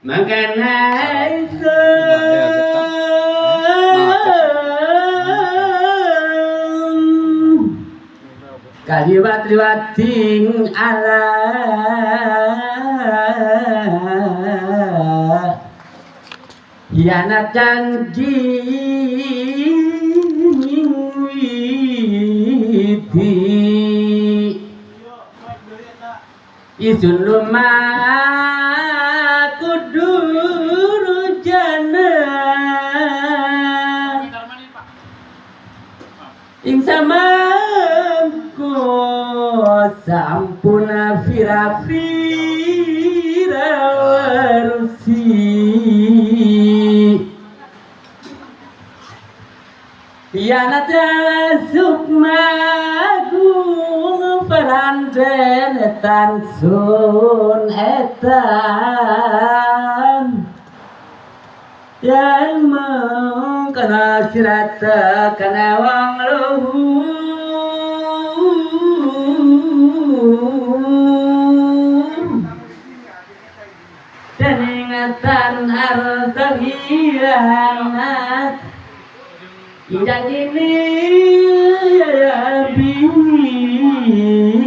makana kaliwat-liwating ala hianat janji witi isun lumah kudur jana ing samangku sampuna fira-fira warusi yanata sukmagung peranten etan sun etan yang mengkena sirata kana wang luhur dan ingatan harta hianat yang ini ya bini